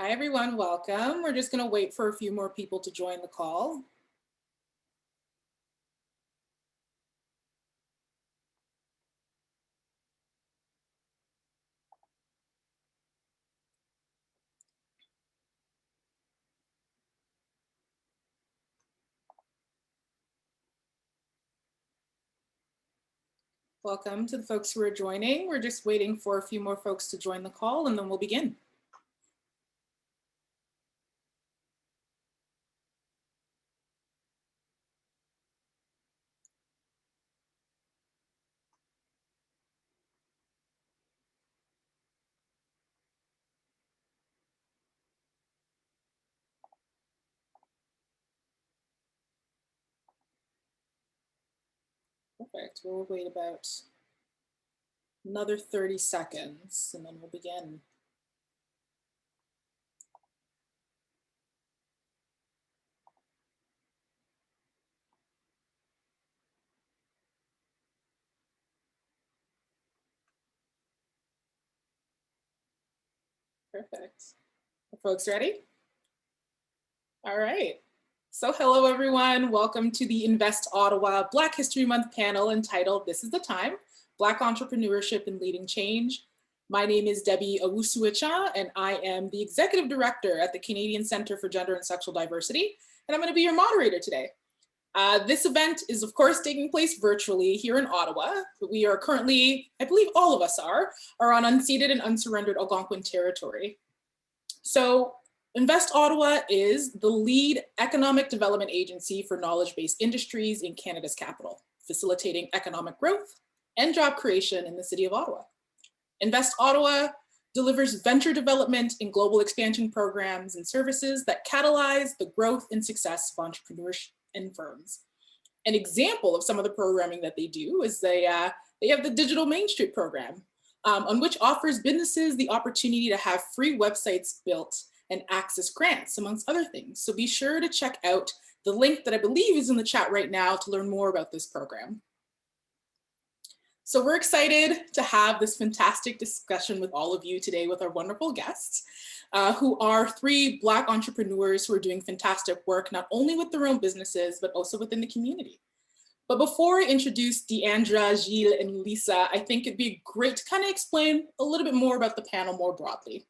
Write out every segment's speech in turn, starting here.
Hi, everyone. Welcome. We're just going to wait for a few more people to join the call. Welcome to the folks who are joining. We're just waiting for a few more folks to join the call, and then we'll begin. Perfect. We'll wait about another 30 seconds, and then we'll begin. Perfect. Are folks ready? All right. So hello, everyone. Welcome to the Invest Ottawa Black History Month panel entitled This is the Time, Black Entrepreneurship and Leading Change. My name is Debbie Owusu-Icha, and I am the Executive Director at the Canadian Centre for Gender and Sexual Diversity, and I'm going to be your moderator today. This event is, of course, taking place virtually here in Ottawa. We are currently, I believe all of us are on unceded and unsurrendered Algonquin territory. So Invest Ottawa is the lead economic development agency for knowledge-based industries in Canada's capital, facilitating economic growth and job creation in the city of Ottawa. Invest Ottawa delivers venture development and global expansion programs and services that catalyze the growth and success of entrepreneurs and firms. An example of some of the programming that they do is they have the Digital Main Street program, on which offers businesses the opportunity to have free websites built and access grants, amongst other things. So be sure to check out the link that I believe is in the chat right now to learn more about this program. So we're excited to have this fantastic discussion with all of you today with our wonderful guests, who are three Black entrepreneurs who are doing fantastic work, not only with their own businesses, but also within the community. But before I introduce Deandra, Gilles, and Lisa, I think it'd be great to kind of explain a little bit more about the panel more broadly.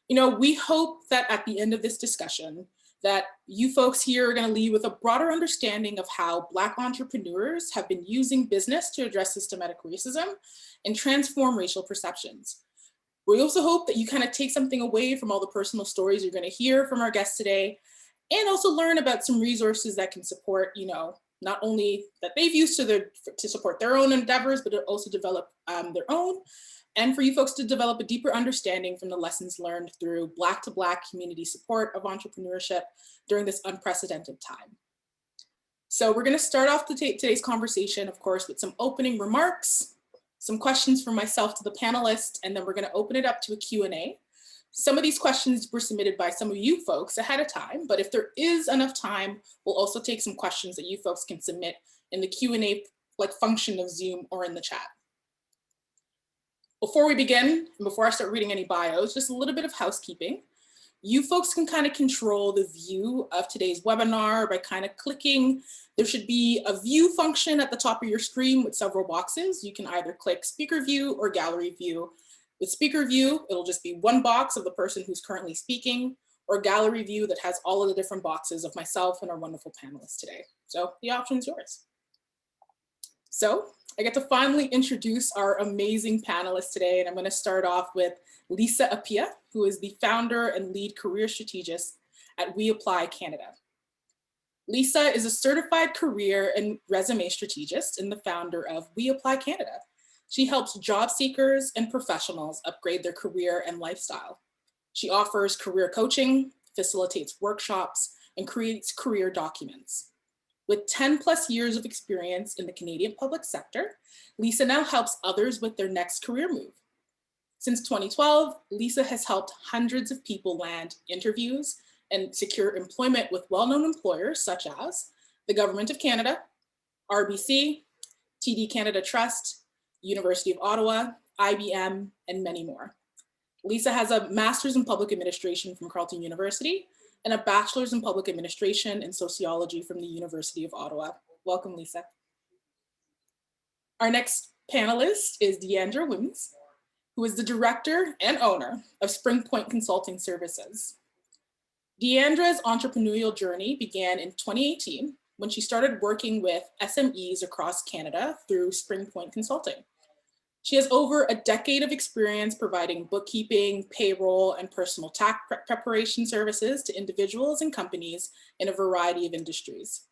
You know, we hope that at the end of this discussion, that you folks here are going to leave with a broader understanding of how Black entrepreneurs have been using business to address systematic racism and transform racial perceptions. We also hope that you kind of take something away from all the personal stories you're going to hear from our guests today, and also learn about some resources that can support, you know, not only that they've used to support their own endeavors, but to also develop their own, and for you folks to develop a deeper understanding from the lessons learned through Black to Black community support of entrepreneurship during this unprecedented time. So we're going to start off today's conversation, of course, with some opening remarks, some questions from myself to the panelists, and then we're going to open it up to a Q&A. Some of these questions were submitted by some of you folks ahead of time, but if there is enough time, we'll also take some questions that you folks can submit in the Q&A function of Zoom or in the chat. Before we begin, and before I start reading any bios, just a little bit of housekeeping. You folks can kind of control the view of today's webinar by kind of clicking. There should be a view function at the top of your screen with several boxes. You can either click speaker view or gallery view. With speaker view, it'll just be one box of the person who's currently speaking, or gallery view that has all of the different boxes of myself and our wonderful panelists today. So the option's yours. So I get to finally introduce our amazing panelists today, and I'm going to start off with Lisa Appiah, who is the founder and lead career strategist at Appiah Canada. Lisa is a certified career and resume strategist and the founder of Appiah Canada. She helps job seekers and professionals upgrade their career and lifestyle. She offers career coaching, facilitates workshops, and creates career documents. With 10 plus years of experience in the Canadian public sector, Lisa now helps others with their next career move. Since 2012, Lisa has helped hundreds of people land interviews and secure employment with well-known employers such as the Government of Canada, RBC, TD Canada Trust, University of Ottawa, IBM, and many more. Lisa has a master's in public administration from Carleton University and a bachelor's in public administration and sociology from the University of Ottawa. Welcome, Lisa. Our next panelist is Deandra Wims, who is the director and owner of Spring Point Consulting Services. Deandra's entrepreneurial journey began in 2018 when she started working with SMEs across Canada through Spring Point Consulting. She has over a decade of experience providing bookkeeping, payroll, and personal tax preparation services to individuals and companies in a variety of industries.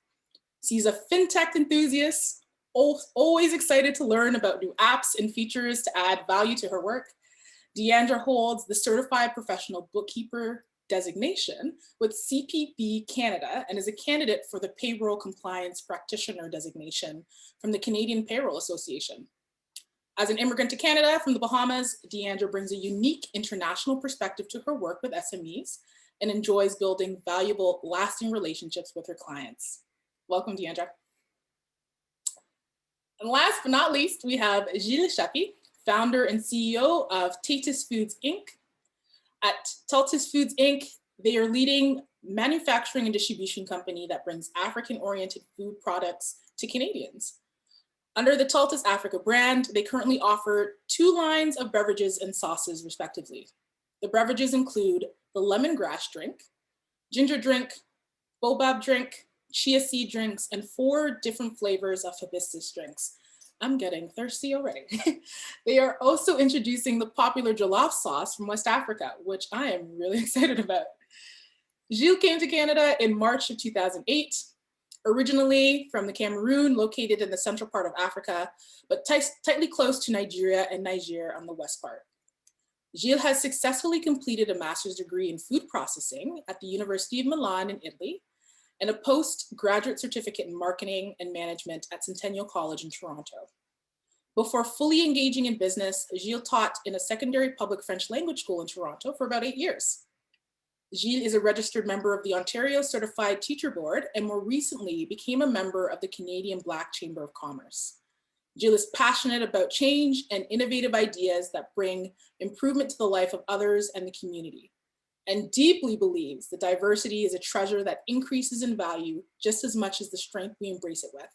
She's a fintech enthusiast, always excited to learn about new apps and features to add value to her work. Deandra holds the Certified Professional Bookkeeper designation with CPB Canada and is a candidate for the Payroll Compliance Practitioner designation from the Canadian Payroll Association. As an immigrant to Canada from the Bahamas, Deandra brings a unique international perspective to her work with SMEs and enjoys building valuable, lasting relationships with her clients. Welcome, Deandra. And last but not least, we have Gilles Chappy, founder and CEO of Tatis Foods, Inc. At Tatis Foods, Inc., they are leading manufacturing and distribution company that brings African-oriented food products to Canadians. Under the Tatis Africa brand, they currently offer 2 lines of beverages and sauces, respectively. The beverages include the lemongrass drink, ginger drink, boabab drink, chia seed drinks, and 4 different flavors of hibiscus drinks. I'm getting thirsty already. They are also introducing the popular jollof sauce from West Africa, which I am really excited about. Gilles came to Canada in March of 2008, originally from the Cameroon, located in the central part of Africa, but tightly close to Nigeria and Niger on the west part. Gilles has successfully completed a master's degree in food processing at the University of Milan in Italy, and a postgraduate certificate in marketing and management at Centennial College in Toronto. Before fully engaging in business, Gilles taught in a secondary public French language school in Toronto for about 8 years. Gilles is a registered member of the Ontario Certified Teacher Board and more recently became a member of the Canadian Black Chamber of Commerce. Gilles is passionate about change and innovative ideas that bring improvement to the life of others and the community, and deeply believes that diversity is a treasure that increases in value just as much as the strength we embrace it with.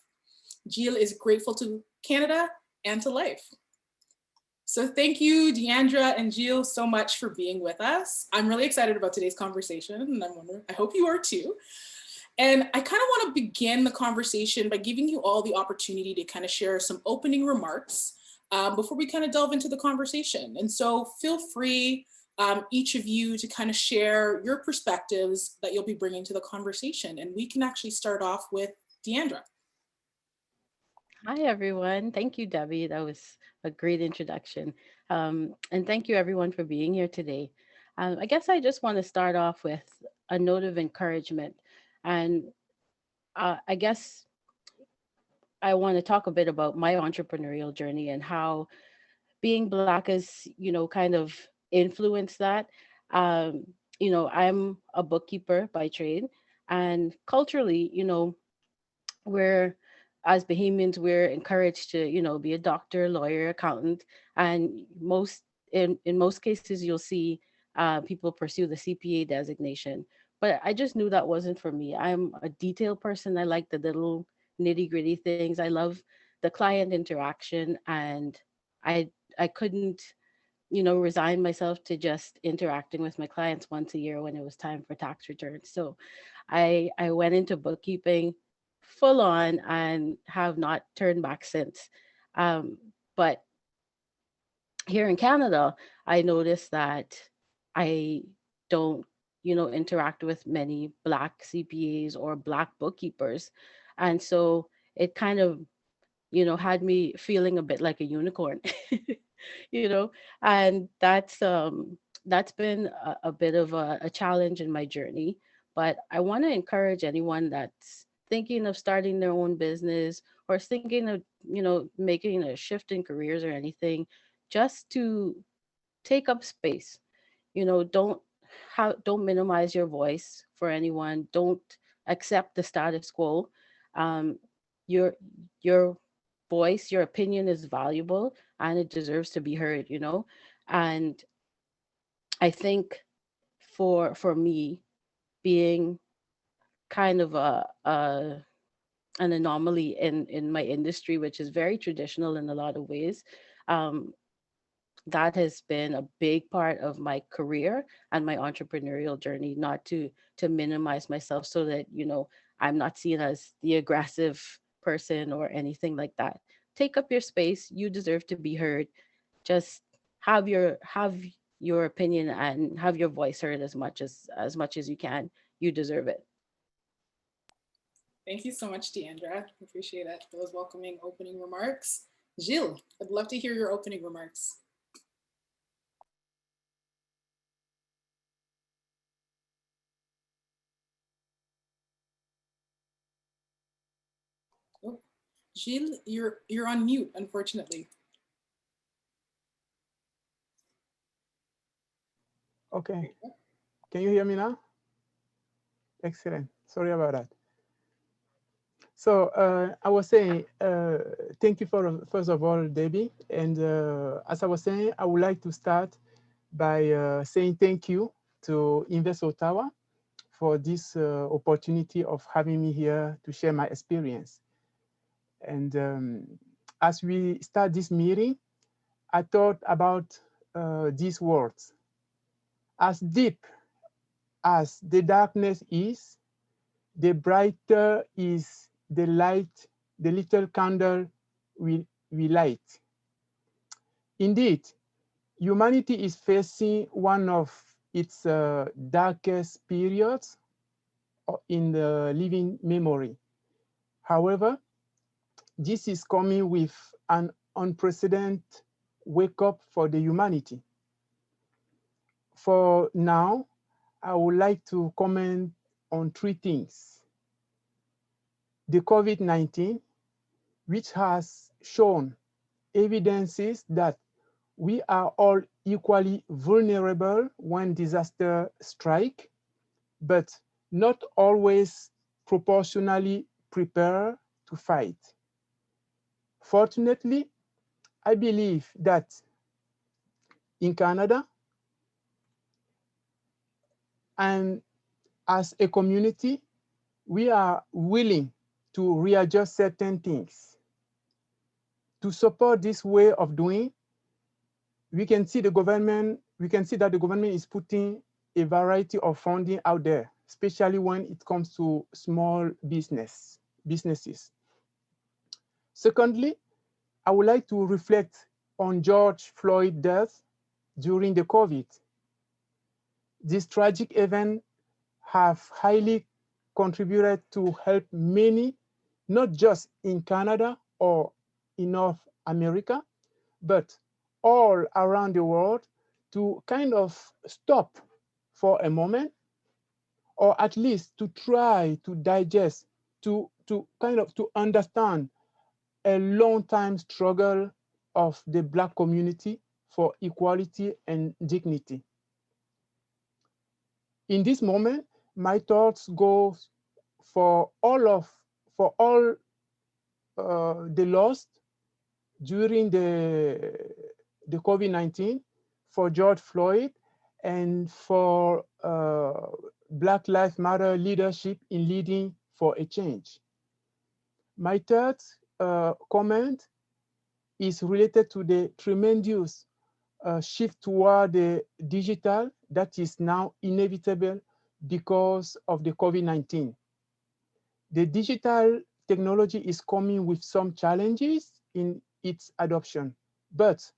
Gilles is grateful to Canada and to life. So thank you, Deandra and Gilles, so much for being with us. I'm really excited about today's conversation, and I hope you are too. And I kind of want to begin the conversation by giving you all the opportunity to kind of share some opening remarks before we kind of delve into the conversation. And so feel free, each of you, to kind of share your perspectives that you'll be bringing to the conversation. And we can actually start off with Deandra. Hi, everyone. Thank you, Debbie. That was a great introduction. And thank you, everyone, for being here today. I guess I just want to start off with a note of encouragement. And I guess I want to talk a bit about my entrepreneurial journey and how being Black is, kind of influenced that. Um, I'm a bookkeeper by trade. And culturally, we're as Bahamians, we're encouraged to, be a doctor, lawyer, accountant, and in most cases, you'll see people pursue the CPA designation. But I just knew that wasn't for me. I'm a detail person. I like the little nitty gritty things. I love the client interaction, and I I couldn't resign myself to just interacting with my clients once a year when it was time for tax returns. So I went into bookkeeping full on and have not turned back since. But here in Canada, I noticed that I don't, interact with many Black CPAs or Black bookkeepers. And so it kind of, had me feeling a bit like a unicorn, you know, and that's been a bit of a challenge in my journey. But I want to encourage anyone that's thinking of starting their own business or is thinking of, making a shift in careers or anything, just to take up space. Don't minimize your voice for anyone. Don't accept the status quo. Um, your your voice, your opinion is valuable and it deserves to be heard. And I think for me, being kind of a an anomaly in my industry, which is very traditional in a lot of ways, um, that has been a big part of my career and my entrepreneurial journey. Not to minimize myself, so that I'm not seen as the aggressive person or anything like that. Take up your space. You deserve to be heard. Just have your opinion and have your voice heard as much as you can. You deserve it. Thank you so much, Deandra. Appreciate it. Those welcoming opening remarks. Gilles, I'd love to hear your opening remarks. Oh, Gilles, you're on mute, unfortunately. Okay. Can you hear me now? Excellent. Sorry about that. So I was saying, thank you for first of all, Debbie. And as I was saying, I would like to start by saying thank you to Invest Ottawa for this opportunity of having me here to share my experience. And as we start this meeting, I thought about these words. As deep as the darkness is, the brighter is the light, the little candle we light. Indeed, humanity is facing one of its darkest periods in the living memory. However, this is coming with an unprecedented wake up for the humanity. For now, I would like to comment on three things. The COVID-19, which has shown evidences that we are all equally vulnerable when disaster strike, but not always proportionally prepared to fight. Fortunately, I believe that in Canada and as a community, we are willing to readjust certain things. To support this way of doing, we can see that the government is putting a variety of funding out there, especially when it comes to small businesses. Secondly, I would like to reflect on George Floyd's death during the COVID. This tragic event have highly contributed to help many, not just in Canada or in North America, but all around the world, to kind of stop for a moment, or at least to try to digest, to understand a long time struggle of the Black community for equality and dignity. In this moment, my thoughts go for all the lost during the COVID-19, for George Floyd, and for Black Lives Matter leadership in leading for a change. My third comment is related to the tremendous shift toward the digital that is now inevitable because of the COVID-19. The digital technology is coming with some challenges in its adoption, but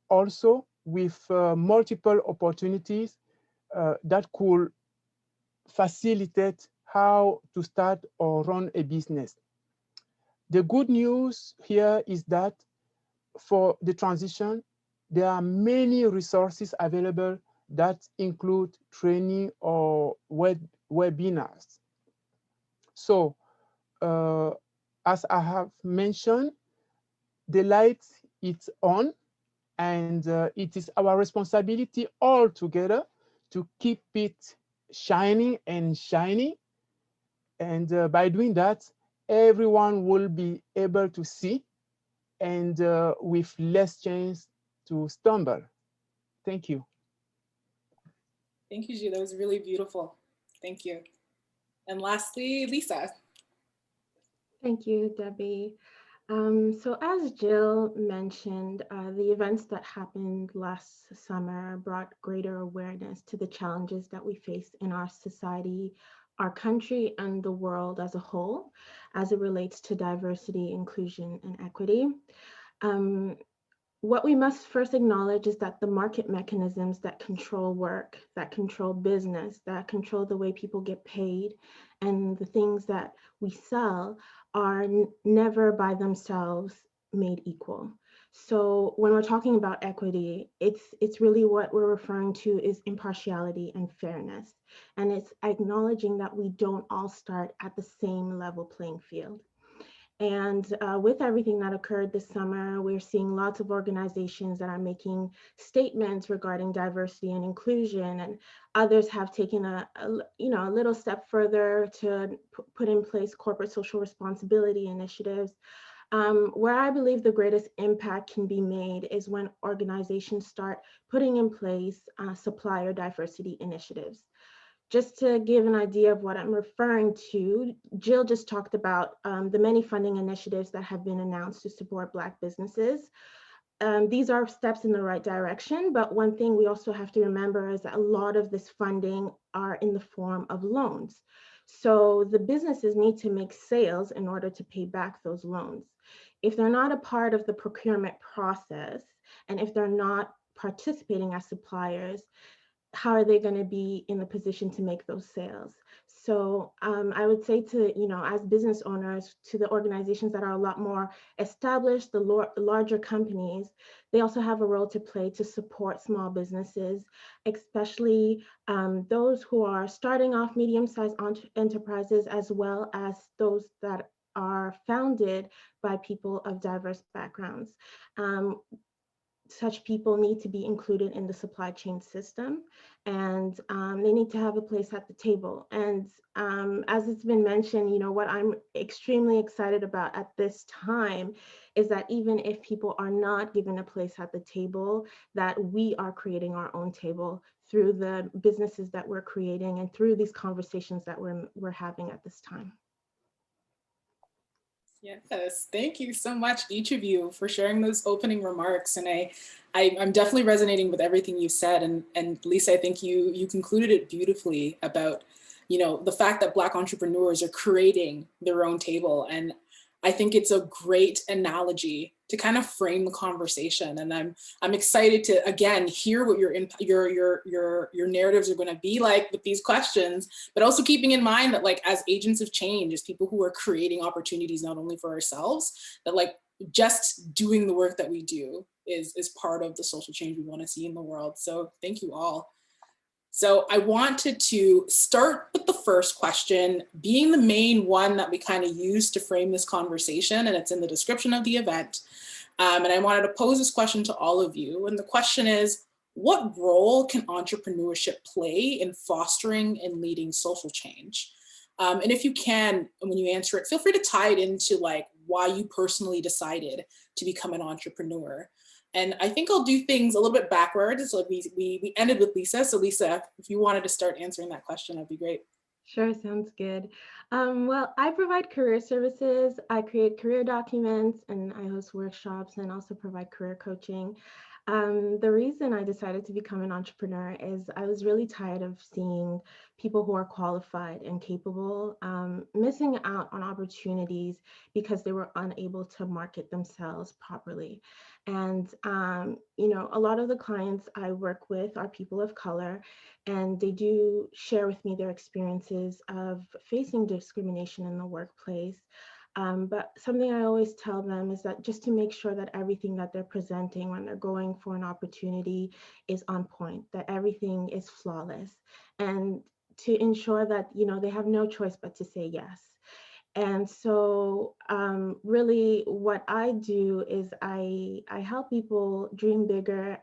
also with multiple opportunities that could facilitate how to start or run a business. The good news here is that for the transition, there are many resources available that include training or webinars. So, as I have mentioned, the light is on, and it is our responsibility all together to keep it shining and shining. And by doing that, everyone will be able to see, and with less chance to stumble. Thank you. Thank you, Jill. That was really beautiful. Thank you. And lastly, Lisa. Thank you, Debbie. So as Jill mentioned, the events that happened last summer brought greater awareness to the challenges that we face in our society, our country, and the world as a whole, as it relates to diversity, inclusion, and equity. Um, what we must first acknowledge is that the market mechanisms that control work, that control business, that control the way people get paid, and the things that we sell are never by themselves made equal. So when we're talking about equity, it's really what we're referring to is impartiality and fairness. And it's acknowledging that we don't all start at the same level playing field. And with everything that occurred this summer, we're seeing lots of organizations that are making statements regarding diversity and inclusion, and others have taken a little step further to put in place corporate social responsibility initiatives. Where I believe the greatest impact can be made is when organizations start putting in place supplier diversity initiatives. Just to give an idea of what I'm referring to, Jill just talked about the many funding initiatives that have been announced to support Black businesses. These are steps in the right direction, but one thing we also have to remember is that a lot of this funding are in the form of loans. So the businesses need to make sales in order to pay back those loans. If they're not a part of the procurement process, and if they're not participating as suppliers, how are they going to be in the position to make those sales? So I would say to, as business owners, to the organizations that are a lot more established, the larger companies, they also have a role to play to support small businesses, especially those who are starting off medium-sized enterprises, as well as those that are founded by people of diverse backgrounds. Such people need to be included in the supply chain system, and they need to have a place at the table. And as it's been mentioned, what I'm extremely excited about at this time is that even if people are not given a place at the table, that we are creating our own table through the businesses that we're creating and through these conversations that we're having at this time. Yes, thank you so much, each of you, for sharing those opening remarks. And I'm definitely resonating with everything you said. And Lisa, I think you concluded it beautifully about, the fact that Black entrepreneurs are creating their own table. And I think it's a great analogy to kind of frame the conversation. And I'm excited to, again, hear what your narratives are going to be like with these questions, but also keeping in mind that, like, as agents of change, as people who are creating opportunities not only for ourselves, that, like, just doing the work that we do is part of the social change we want to see in the world. So thank you all. So I wanted to start with the first question, being the main one that we kind of used to frame this conversation, and it's in the description of the event. And I wanted to pose this question to all of you. And the question is, what role can entrepreneurship play in fostering and leading social change? And if you can, when you answer it, feel free to tie it into, like, why you personally decided to become an entrepreneur. And I think I'll do things a little bit backwards. So we ended with Lisa. So Lisa, if you wanted to start answering that question, that'd be great. Sure, sounds good. Well, I provide career services. I create career documents and I host workshops and also provide career coaching. The reason I decided to become an entrepreneur is I was really tired of seeing people who are qualified and capable missing out on opportunities because they were unable to market themselves properly. And, a lot of the clients I work with are people of color, and they do share with me their experiences of facing discrimination in the workplace. But something I always tell them is that just to make sure that everything that they're presenting when they're going for an opportunity is on point, that everything is flawless, and to ensure that, they have no choice but to say yes. And so really what I do is I help people dream bigger,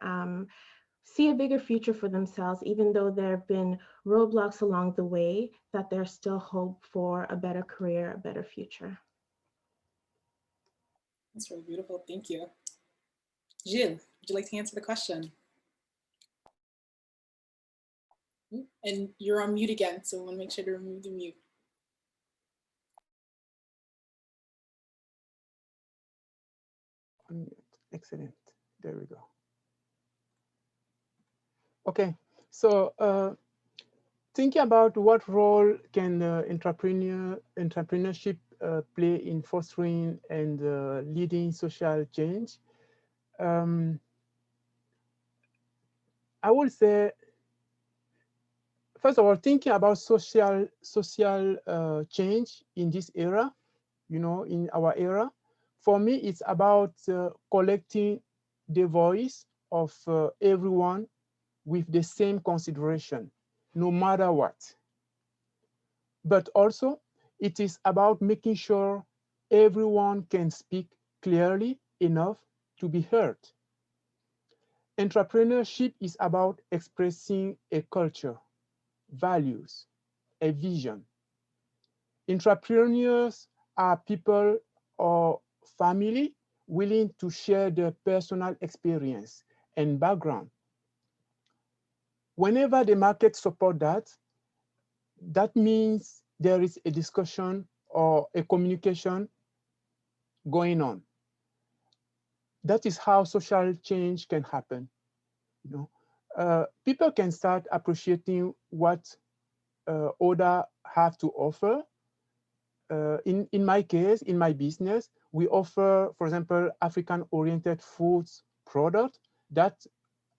see a bigger future for themselves, even though there have been roadblocks along the way, that there's still hope for a better career, a better future. That's really beautiful. Thank you. Jill, would you like to answer the question? And you're on mute again, so we want to make sure to remove the mute. Excellent. There we go. Okay, so thinking about what role can entrepreneurship play in fostering and leading social change, I would say, first of all, thinking about social change in this era, in our era, for me, it's about collecting the voice of everyone with the same consideration, no matter what. But also, it is about making sure everyone can speak clearly enough to be heard. Entrepreneurship is about expressing a culture, values, a vision. Entrepreneurs are people or family willing to share their personal experience and background. Whenever the market support that, that means there is a discussion or a communication going on. That is how social change can happen. People can start appreciating what others have to offer. In my case, in my business, we offer, for example, African-oriented foods product that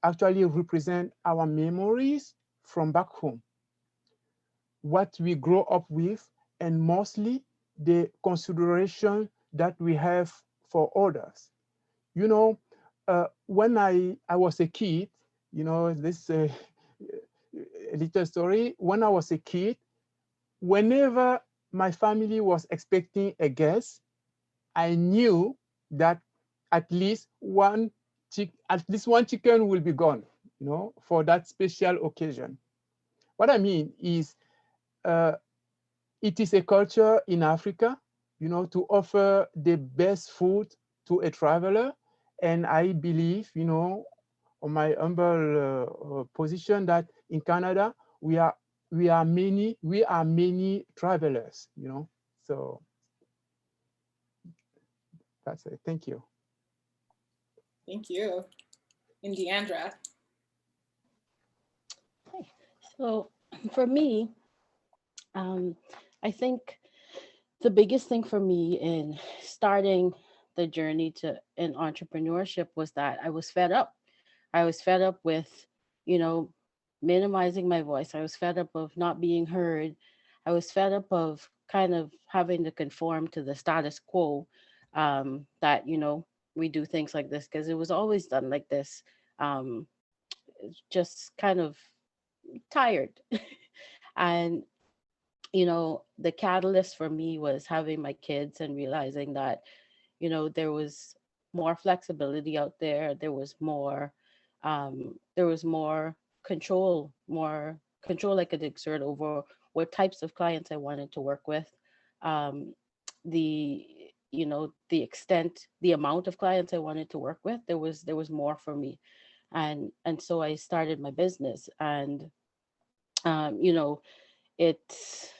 actually represent our memories from back home, what we grow up with, and mostly the consideration that we have for others. When I was a kid, this a little story. When I was a kid, whenever my family was expecting a guest, I knew that at least one chicken will be gone, for that special occasion. What I mean is, it is a culture in Africa, to offer the best food to a traveler. And I believe, on my humble position, that in Canada, we are many travelers, So that's it. Thank you. Thank you. And Deandra. So for me, I think the biggest thing for me in starting the journey in entrepreneurship was that I was fed up. I was fed up with, you know, minimizing my voice. I was fed up of not being heard. I was fed up of kind of having to conform to the status quo, that, we do things like this because it was always done like this. Um, just kind of tired. And the catalyst for me was having my kids and realizing that, there was more flexibility out there. There was more control I could exert over what types of clients I wanted to work with. Um, the the extent, the amount of clients I wanted to work with, there was more for me. And so I started my business. And um, you know, it's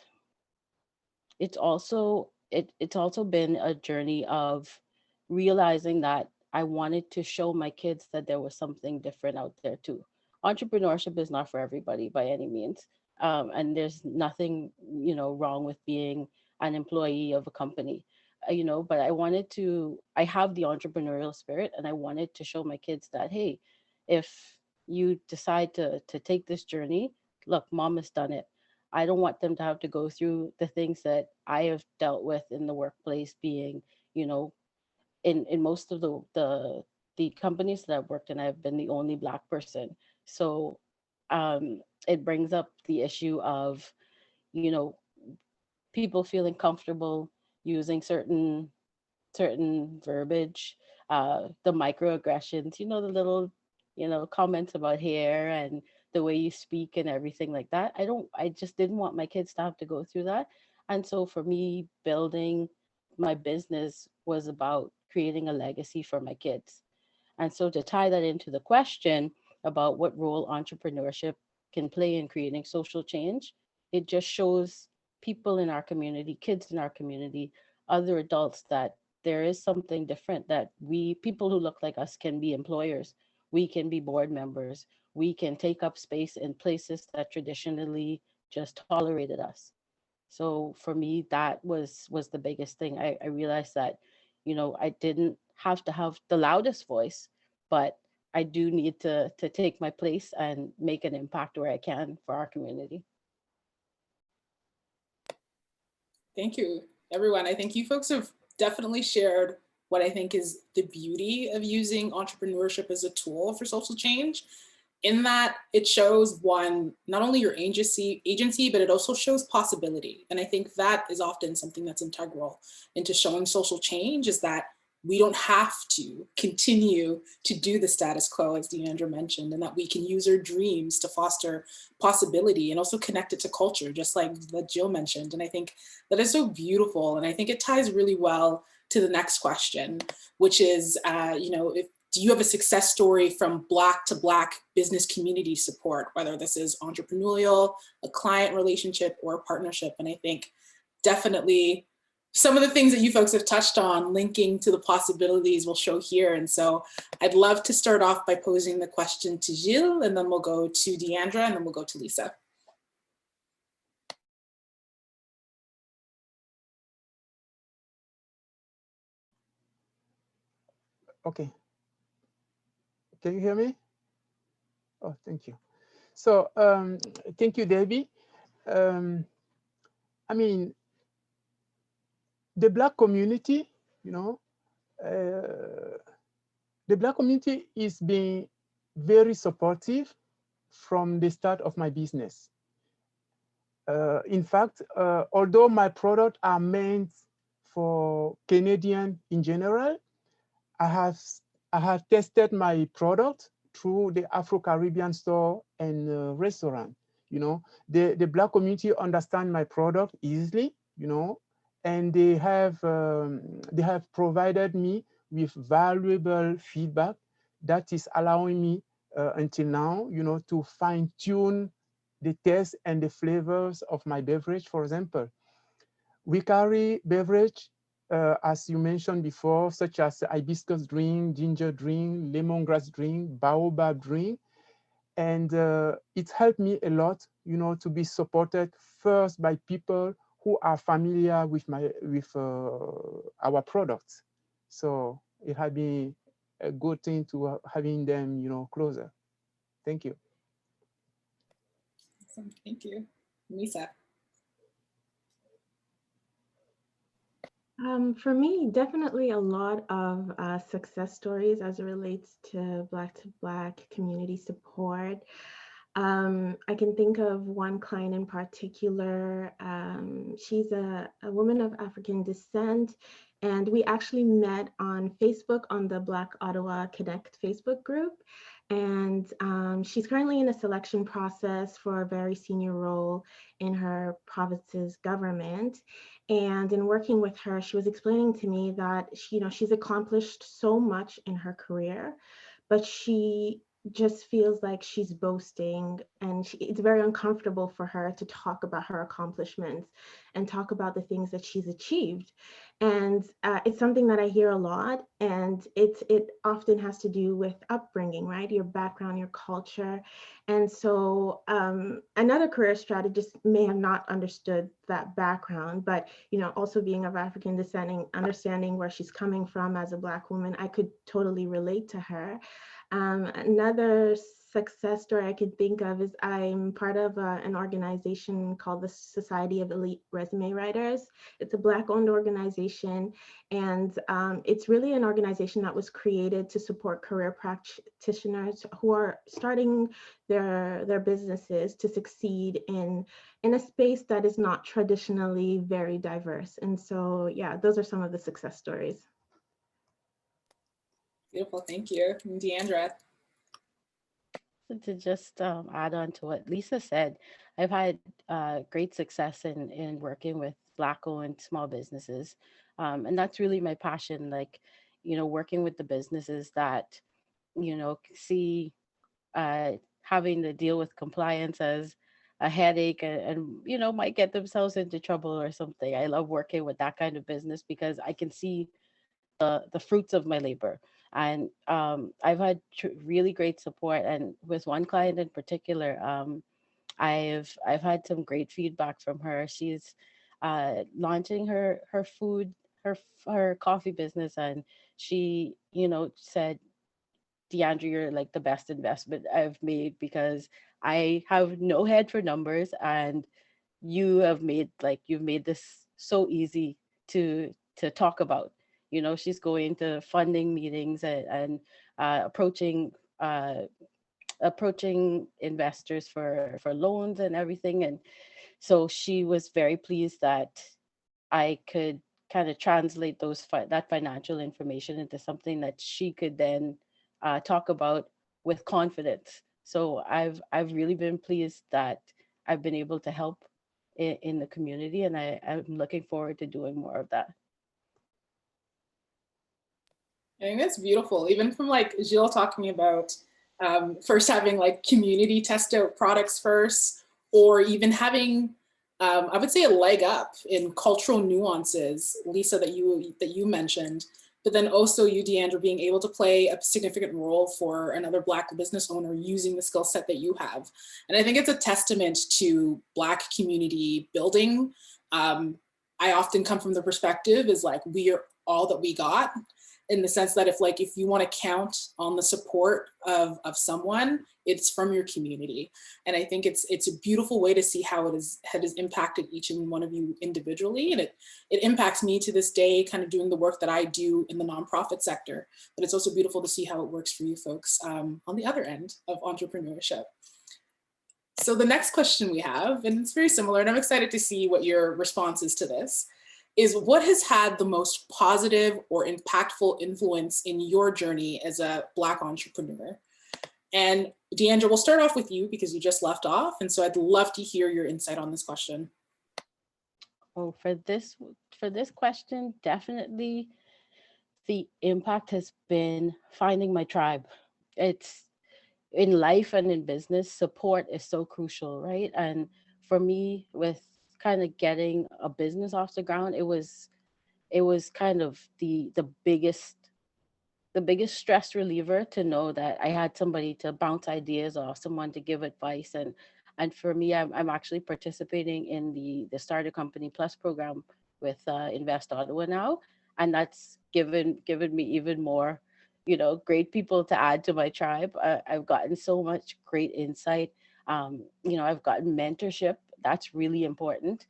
it's also been a journey of realizing that I wanted to show my kids that there was something different out there too. Entrepreneurship is not for everybody by any means. And there's nothing, wrong with being an employee of a company. But I have the entrepreneurial spirit, and I wanted to show my kids that, hey, if you decide to take this journey, look, mom has done it. I don't want them to have to go through the things that I have dealt with in the workplace, being, you know, in most of the companies that I've worked in, I've been the only Black person. So it brings up the issue of, you know, people feeling comfortable using certain verbiage, the microaggressions, the little, comments about hair and the way you speak and everything like that. I just didn't want my kids to have to go through that. And so for me, building my business was about creating a legacy for my kids. And so to tie that into the question about what role entrepreneurship can play in creating social change. It just shows people in our community, kids in our community, other adults, that there is something different, that we, people who look like us, can be employers, we can be board members, we can take up space in places that traditionally just tolerated us. So for me, that was the biggest thing. I realized that, I didn't have to have the loudest voice, but I do need to take my place and make an impact where I can for our community. Thank you, everyone. I think you folks have definitely shared what I think is the beauty of using entrepreneurship as a tool for social change, in that it shows, one, not only your agency, but it also shows possibility. And I think that is often something that's integral into showing social change, is that we don't have to continue to do the status quo, as Deandra mentioned, and that we can use our dreams to foster possibility and also connect it to culture, just like that Jill mentioned. And I think that is so beautiful. And I think it ties really well to the next question, which is, do you have a success story from Black to Black business community support, whether this is entrepreneurial, a client relationship, or a partnership? And I think definitely some of the things that you folks have touched on linking to the possibilities will show here. And so I'd love to start off by posing the question to Gilles, and then we'll go to Deandra, and then we'll go to Lisa. Okay. Can you hear me? Oh, thank you. So thank you, Debbie. I mean, the Black community, the Black community is being very supportive from the start of my business. In fact, although my products are meant for Canadian in general, I have tested my product through the Afro-Caribbean store and restaurant. The Black community understand my product easily, and they have provided me with valuable feedback that is allowing me until now, to fine tune the taste and the flavors of my beverage. For example, we carry beverage, as you mentioned before, such as hibiscus drink, ginger drink, lemongrass drink, baobab drink. And it helped me a lot, to be supported first by people who are familiar with our products. So it had been a good thing to having them, closer. Thank you. Awesome. Thank you. Lisa. For me, definitely a lot of success stories as it relates to Black community support. I can think of one client in particular. She's a woman of African descent, and we actually met on Facebook on the Black Ottawa Connect Facebook group. And she's currently in a selection process for a very senior role in her province's government. And in working with her, she was explaining to me that she's accomplished so much in her career, but she just feels like she's boasting, and it's very uncomfortable for her to talk about her accomplishments and talk about the things that she's achieved. And it's something that I hear a lot, and it often has to do with upbringing, right? Your background, your culture. And so another career strategist may have not understood that background, but also being of African descent, understanding where she's coming from as a Black woman, I could totally relate to her. Another success story I could think of is I'm part of an organization called the Society of Elite Resume Writers. It's a Black-owned organization, and it's really an organization that was created to support career practitioners who are starting their businesses to succeed in a space that is not traditionally very diverse. And so, yeah, those are some of the success stories. Beautiful, thank you. And Deandra. To just add on to what Lisa said, I've had great success in working with Black-owned small businesses. And that's really my passion, working with the businesses that, see having to deal with compliance as a headache and you know might get themselves into trouble or something. I love working with that kind of business because I can see the fruits of my labor. And I've had really great support. And with one client in particular, I've had some great feedback from her. She's launching her food her coffee business, and she said, Deandra, you're like the best investment I've made because I have no head for numbers, and you've made this so easy to talk about. She's going to funding meetings and approaching uh, approaching investors for loans and everything. And so she was very pleased that I could kind of translate that financial information into something that she could then talk about with confidence. So I've really been pleased that I've been able to help in the community, and I'm looking forward to doing more of that. I think that's beautiful. Even from like Jill talking about first having like community test out products first, or even having, I would say, a leg up in cultural nuances, Lisa, that you mentioned, but then also you, Deandra, being able to play a significant role for another Black business owner using the skill set that you have. And I think it's a testament to Black community building. I often come from the perspective is like, we are all that we got, in the sense that if you want to count on the support of someone, it's from your community. And I think it's a beautiful way to see how it has impacted each and one of you individually. And it impacts me to this day, kind of doing the work that I do in the nonprofit sector. But it's also beautiful to see how it works for you folks on the other end of entrepreneurship. So the next question we have, and it's very similar, and I'm excited to see what your response is to this, is what has had the most positive or impactful influence in your journey as a Black entrepreneur? And Deandra, we'll start off with you because you just left off. And so I'd love to hear your insight on this question. Oh, for this question, definitely the impact has been finding my tribe. It's in life and in business, support is so crucial, right? And for me, with kind of getting a business off the ground, it was kind of the biggest stress reliever to know that I had somebody to bounce ideas off, someone to give advice. And for me, I'm actually participating in the Starter Company Plus program with Invest Ottawa now, and that's given me even more, great people to add to my tribe. I've gotten so much great insight. I've gotten mentorship. That's really important.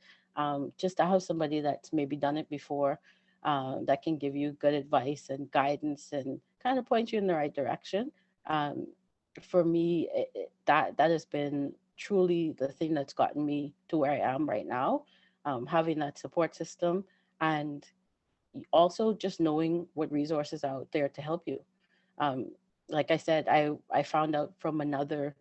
Just to have somebody that's maybe done it before, that can give you good advice and guidance and kind of point you in the right direction. Um, for me, that has been truly the thing that's gotten me to where I am right now. Having that support system, and also just knowing what resources are out there to help you. Um, like I said, I found out from another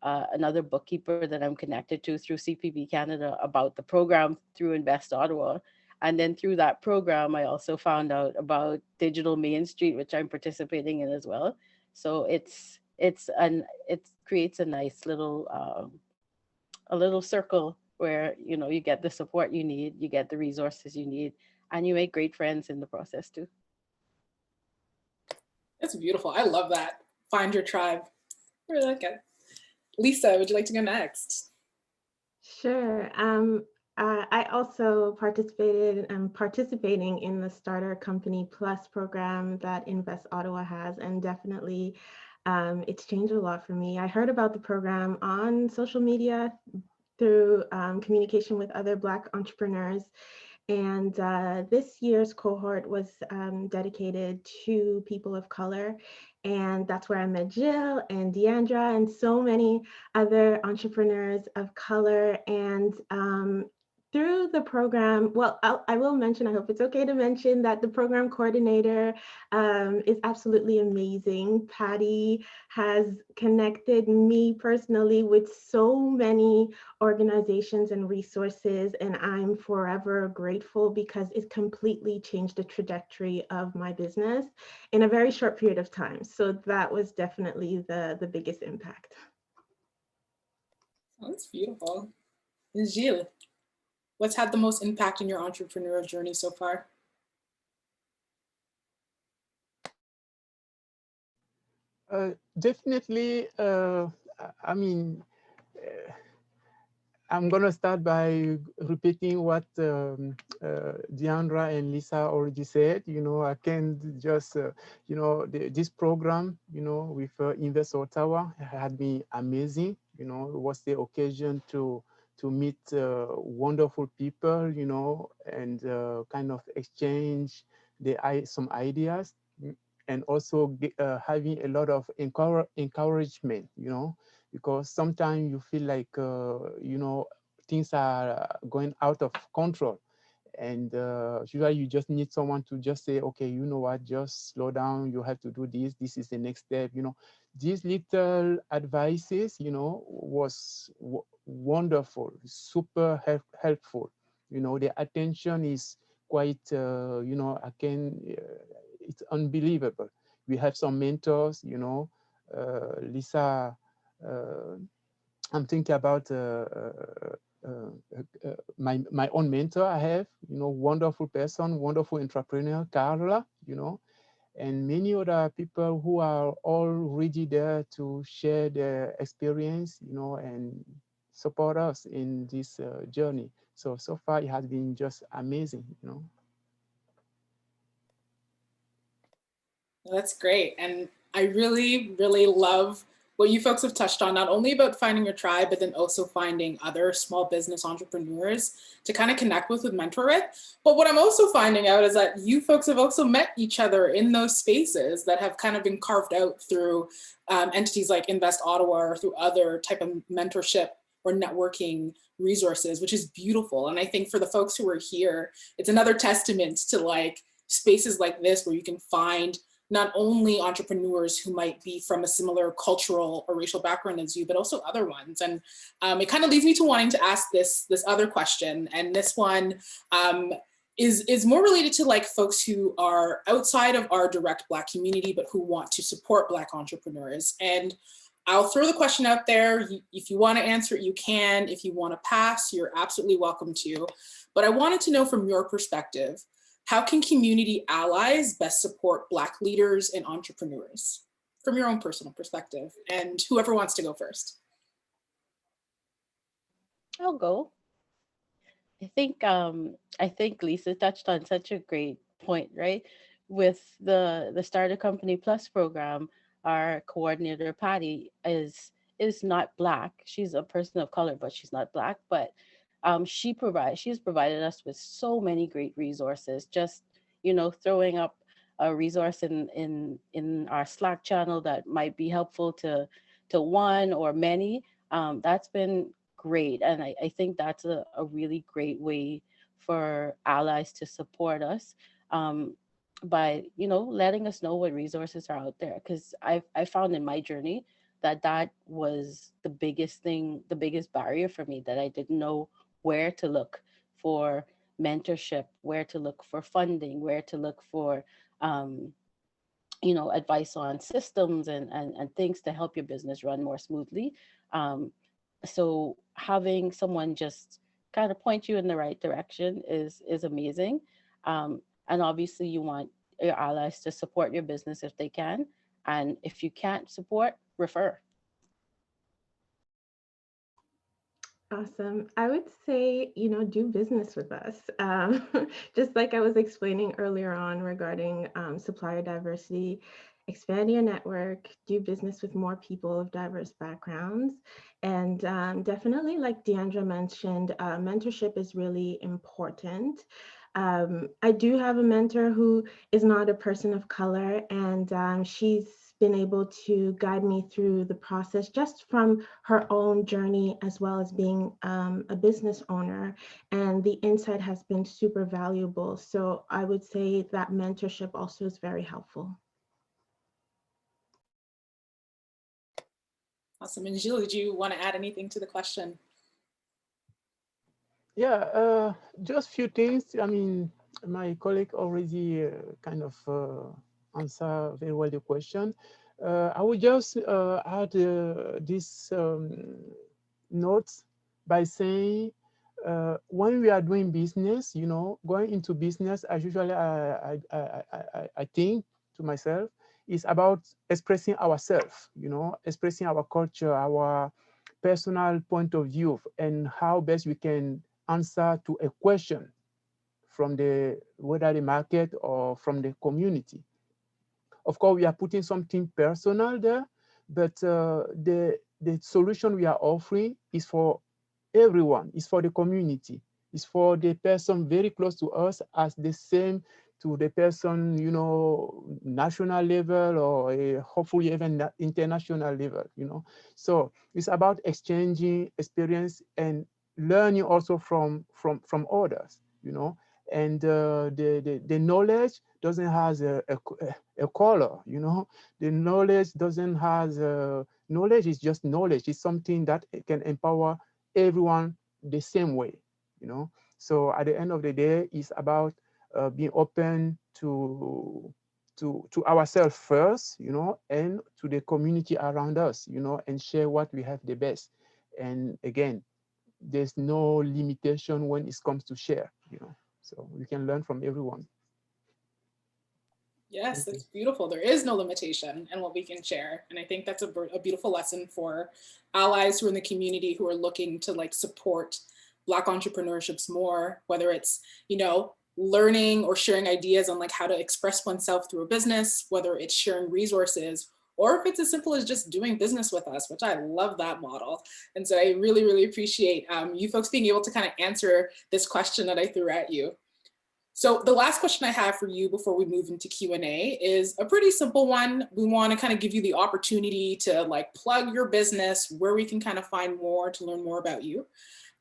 bookkeeper that I'm connected to through CPB Canada about the program through Invest Ottawa. And then through that program, I also found out about Digital Main Street, which I'm participating in as well. So it creates a nice little a little circle where you get the support you need, you get the resources you need, and you make great friends in the process too. That's beautiful. I love that. Find your tribe. I really like it. Lisa, would you like to go next? Sure. I also participated and participating in the Starter Company Plus program that Invest Ottawa has, and definitely it's changed a lot for me. I heard about the program on social media through communication with other Black entrepreneurs. And this year's cohort was dedicated to people of color. And that's where I met Jill and Deandra and so many other entrepreneurs of color. And through the program, well, I will mention, I hope it's okay to mention that the program coordinator is absolutely amazing. Patty has connected me personally with so many organizations and resources, and I'm forever grateful because it completely changed the trajectory of my business in a very short period of time. So that was definitely the biggest impact. Oh, that's beautiful. And Gilles, what's had the most impact in your entrepreneurial journey so far? Definitely, I mean, I'm going to start by repeating what Deandra and Lisa already said. You know, I can just, you know, this program, you know, with Invest Ottawa had been amazing. You know, it was the occasion to meet wonderful people, you know, and kind of exchange some ideas, and also having a lot of encouragement, you know, because sometimes you feel like, you know, things are going out of control. And usually you just need someone to just say, okay, you know what, just slow down. You have to do this. This is the next step. You know, these little advices, you know, was wonderful, super helpful. You know, the attention is quite, you know, it's unbelievable. We have some mentors, you know, Lisa, uh, I'm thinking about my own mentor I have, you know, wonderful person, wonderful entrepreneur, Carla, you know, and many other people who are already there to share their experience, you know, and support us in this journey. So far it has been just amazing, you know. That's great. And I really, really love what you folks have touched on, not only about finding your tribe, but then also finding other small business entrepreneurs to kind of connect with mentor with. But what I'm also finding out is that you folks have also met each other in those spaces that have kind of been carved out through entities like Invest Ottawa or through other type of mentorship or networking resources, which is beautiful. And I think for the folks who are here, it's another testament to like spaces like this where you can find not only entrepreneurs who might be from a similar cultural or racial background as you, but also other ones. And it kind of leads me to wanting to ask this other question. And this one is more related to like folks who are outside of our direct Black community, but who want to support Black entrepreneurs. And I'll throw the question out there. If you want to answer it, you can. If you want to pass, you're absolutely welcome to. But I wanted to know from your perspective, how can community allies best support Black leaders and entrepreneurs from your own personal perspective? And whoever wants to go first. I'll go. I think Lisa touched on such a great point, right? With the Starter Company Plus program, our coordinator Patty is not Black. She's a person of color, but she's not Black. But she's provided us with so many great resources. Just, you know, throwing up a resource in our Slack channel that might be helpful to one or many. That's been great. And I think that's a really great way for allies to support us, by, you know, letting us know what resources are out there. Because I found in my journey that was the biggest thing, the biggest barrier for me, that I didn't know where to look for mentorship, where to look for funding, where to look for, you know, advice on systems and things to help your business run more smoothly. So having someone just kind of point you in the right direction is amazing. And obviously you want your allies to support your business if they can. And if you can't support, refer. Awesome. I would say, you know, do business with us. Just like I was explaining earlier on regarding supplier diversity, expand your network, do business with more people of diverse backgrounds. And definitely, like Deandra mentioned, mentorship is really important. I do have a mentor who is not a person of color, and she's been able to guide me through the process just from her own journey, as well as being a business owner. And the insight has been super valuable. So I would say that mentorship also is very helpful. Awesome. And Gilles, did you want to add anything to the question? Yeah, just few things. I mean, my colleague already kind of answer very well the question. I would just add this notes by saying, when we are doing business, going into business, as usually I think to myself, is about expressing ourselves, expressing our culture, our personal point of view, and how best we can answer to a question from whether the market or from the community. Of course, we are putting something personal there, but the solution we are offering is for everyone, is for the community, is for the person very close to us as the same to the person, national level or hopefully even international level, So it's about exchanging experience and learning also from others, and the knowledge doesn't have a color, the knowledge doesn't have knowledge is just knowledge. It's something that can empower everyone the same way, So at the end of the day, it's about being open to ourselves first, and to the community around us, and share what we have the best. And again, there's no limitation when it comes to share, So we can learn from everyone. Yes, that's beautiful. There is no limitation in what we can share. And I think that's a beautiful lesson for allies who are in the community who are looking to support Black entrepreneurships more, whether it's, learning or sharing ideas on how to express oneself through a business, whether it's sharing resources, or if it's as simple as just doing business with us, which I love that model. And so I really, really appreciate you folks being able to kind of answer this question that I threw at you. So the last question I have for you before we move into Q&A is a pretty simple one. We want to kind of give you the opportunity to plug your business, where we can kind of find more to learn more about you.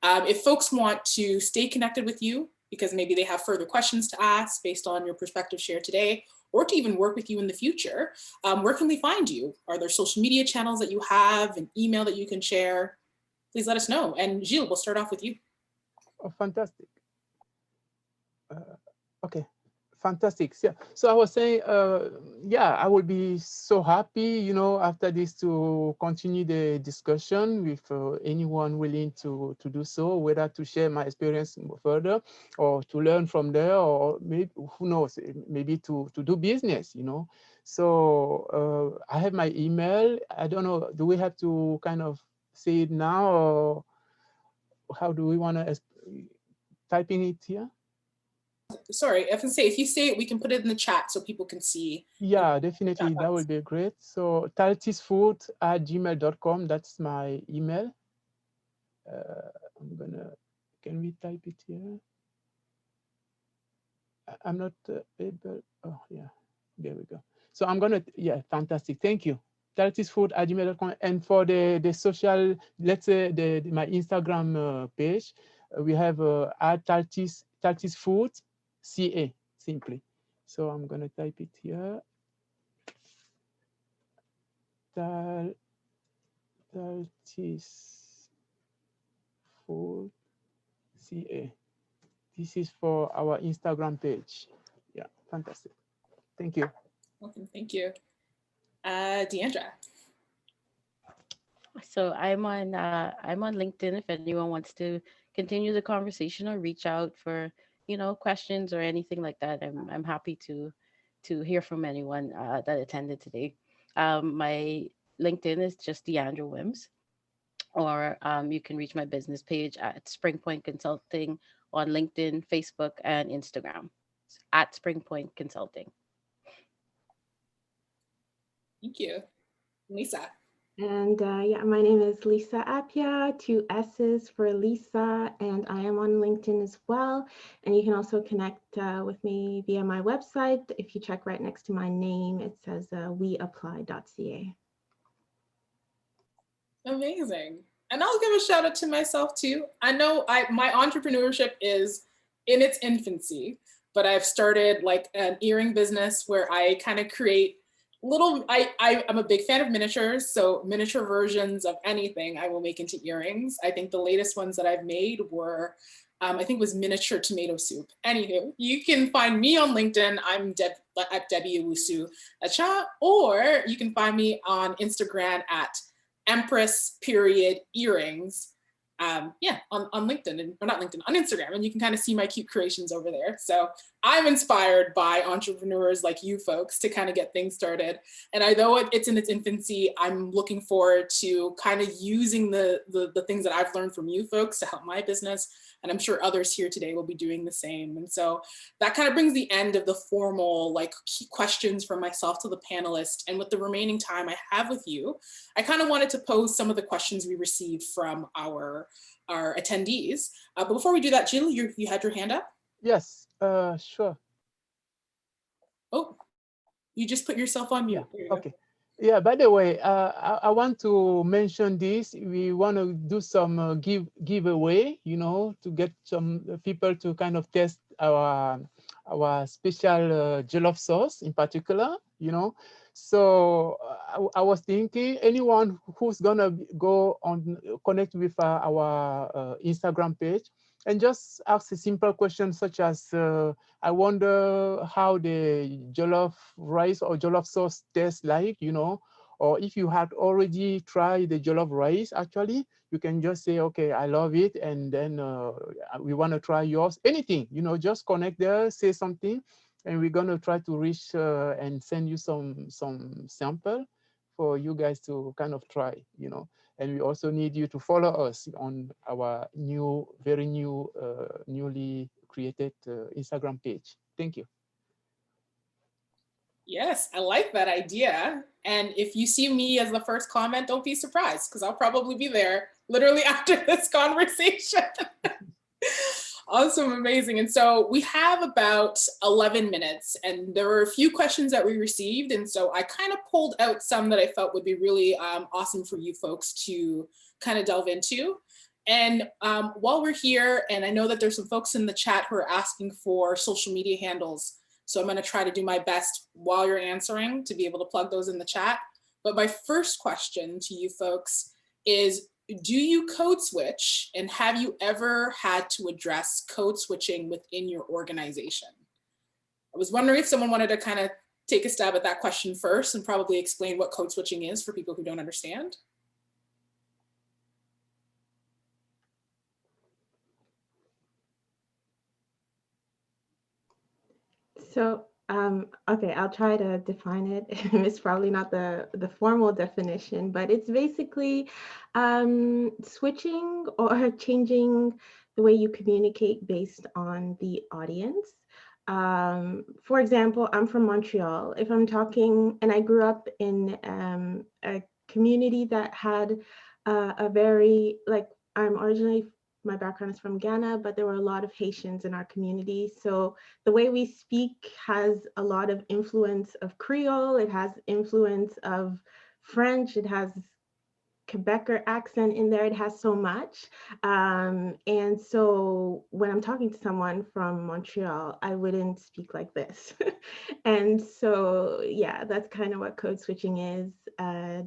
If folks want to stay connected with you because maybe they have further questions to ask based on your perspective shared today, or to even work with you in the future, where can they find you? Are there social media channels that you have, an email that you can share? Please let us know. And Gilles, we'll start off with you. Oh, fantastic. Okay, fantastic. Yeah. So I was saying, yeah, I would be so happy, after this to continue the discussion with anyone willing to do so, whether to share my experience further or to learn from there, or maybe, who knows, maybe to do business, So I have my email. I don't know, do we have to kind of say it now, or how do we want to typing it here? Sorry, I can say, if you say it, we can put it in the chat so people can see. Yeah, definitely. That would be great. So taltisfood@gmail.com, that's my email. Can we type it here? I'm not able, oh yeah, there we go. So I'm gonna, yeah, fantastic, thank you. taltisfood@gmail.com. And for the social, let's say my Instagram page, we have @taltisfood CA, simply. So I'm gonna type it here. Taltisfood CA. This is for our Instagram page. Yeah, fantastic. Thank you. Welcome, thank you. Deandra. So I'm on LinkedIn if anyone wants to continue the conversation or reach out for questions or anything like that. I'm happy to hear from anyone that attended today. My LinkedIn is just Deandra Wims, or you can reach my business page at Springpoint Consulting on LinkedIn, Facebook, and Instagram at Springpoint Consulting. Thank you. Lisa. And yeah, my name is Lisa Appiah, 2 S's for Lisa, and I am on LinkedIn as well. And you can also connect with me via my website. If you check right next to my name, it says weapply.ca. Amazing. And I'll give a shout out to myself too. I know my entrepreneurship is in its infancy, but I've started an earring business where I kind of create I'm a big fan of miniatures, so miniature versions of anything I will make into earrings. I think the latest ones that I've made were, I think it was miniature tomato soup. Anywho, you can find me on LinkedIn. I'm at Debbie Owusu Acha, or you can find me on Instagram at Empress earrings. yeah, on LinkedIn, or not LinkedIn, on Instagram, and you can kind of see my cute creations over there. So I'm inspired by entrepreneurs like you folks to kind of get things started. And although it's in its infancy, I'm looking forward to kind of using the things that I've learned from you folks to help my business. And I'm sure others here today will be doing the same. And so that kind of brings the end of the formal like key questions from myself to the panelists. And with the remaining time I have with you, I kind of wanted to pose some of the questions we received from our attendees. But before we do that, Jill, you had your hand up? Yes, sure. Oh, you just put yourself on mute. Yeah. Okay. Yeah, by the way, I want to mention this. We want to do some giveaway, you know, to get some people to kind of test our special jollof sauce in particular, you know. So I was thinking anyone who's gonna go on connect with our Instagram page and just ask a simple question such as I wonder how the jollof rice or jollof sauce tastes like, you know, or if you had already tried the jollof rice, actually, you can just say, okay, I love it. And then we want to try yours, anything, you know, just connect there, say something, and we're going to try to reach and send you some sample for you guys to kind of try, you know. And we also need you to follow us on our very new, newly created Instagram page. Thank you. Yes, I like that idea. And if you see me as the first comment, don't be surprised, because I'll probably be there literally after this conversation. Awesome, amazing. And so we have about 11 minutes, and there were a few questions that we received. And so I kind of pulled out some that I felt would be really awesome for you folks to kind of delve into. And while we're here, and I know that there's some folks in the chat who are asking for social media handles. So I'm going to try to do my best while you're answering to be able to plug those in the chat. But my first question to you folks is, do you code switch, and have you ever had to address code switching within your organization? I was wondering if someone wanted to kind of take a stab at that question first and probably explain what code switching is for people who don't understand. So, okay, I'll try to define it. It's probably not the formal definition, but it's basically switching or changing the way you communicate based on the audience. For example, I'm from Montreal. If I'm talking, and I grew up in a community that had a very, like, I'm originally, my background is from Ghana, but there were a lot of Haitians in our community. So the way we speak has a lot of influence of Creole, it has influence of French, it has Quebecer accent in there, it has so much. And so when I'm talking to someone from Montreal, I wouldn't speak like this. And so, yeah, that's kind of what code switching is.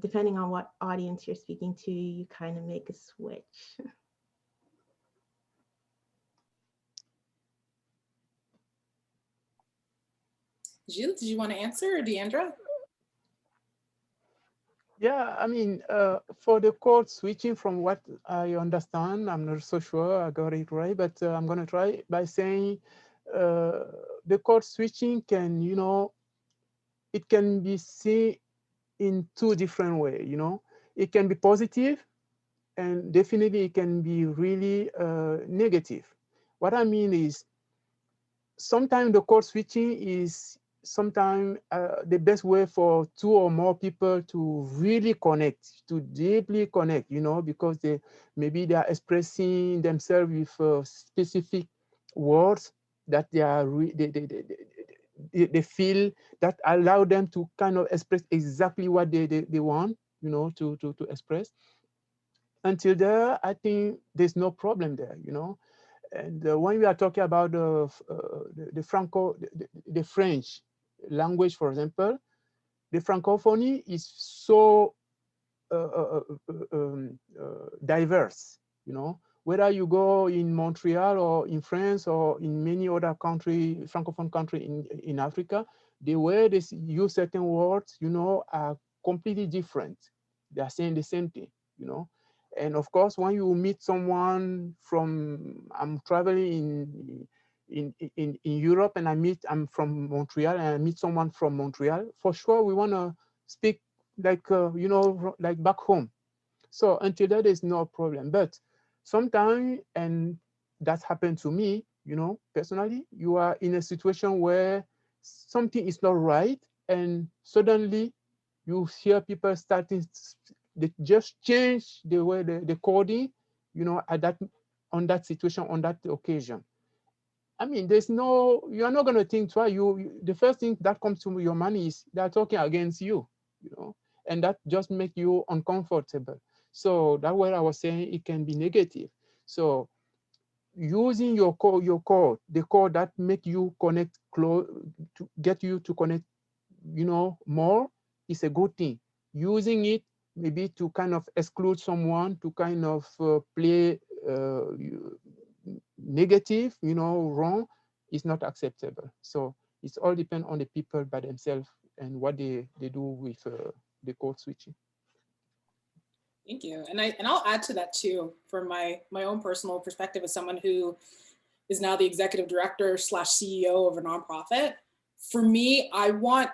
Depending on what audience you're speaking to, you kind of make a switch. Gilles, did you want to answer, or Deandra? Yeah, I mean, for the code switching, from what I understand, I'm not so sure I got it right, but I'm going to try by saying the code switching can, you know, it can be seen in two different ways, you know. It can be positive, and definitely it can be really negative. What I mean is, sometimes the code switching is sometimes the best way for two or more people to really connect, to deeply connect, you know, because maybe they are expressing themselves with specific words that they feel that allow them to kind of express exactly what they want, you know, to express. Until there, I think there's no problem there, you know. And when we are talking about the French language, for example, the Francophonie is so diverse, you know. Whether you go in Montreal or in France or in many other Francophone country in Africa, the way they use certain words, you know, are completely different. They are saying the same thing, you know. And of course, when you meet someone from, I'm traveling in Europe, and I'm from Montreal, and I meet someone from Montreal, for sure we want to speak like, like back home. So until that is no problem. But sometimes, and that happened to me, personally, you are in a situation where something is not right, and suddenly you hear people starting, they just change the way the coding, at that, on that situation, on that occasion. I mean, you are not going to think twice. The first thing that comes to your mind is they're talking against you, and that just make you uncomfortable. So that's what I was saying, it can be negative. So using your code, the code that make you connect close, to get you to connect, more, is a good thing. Using it maybe to kind of exclude someone, to kind of play negative, wrong, is not acceptable. So it's all depend on the people by themselves and what they do with the code switching. Thank you. And I'll add to that too, from my own personal perspective as someone who is now the executive director / CEO of a nonprofit. For me, I want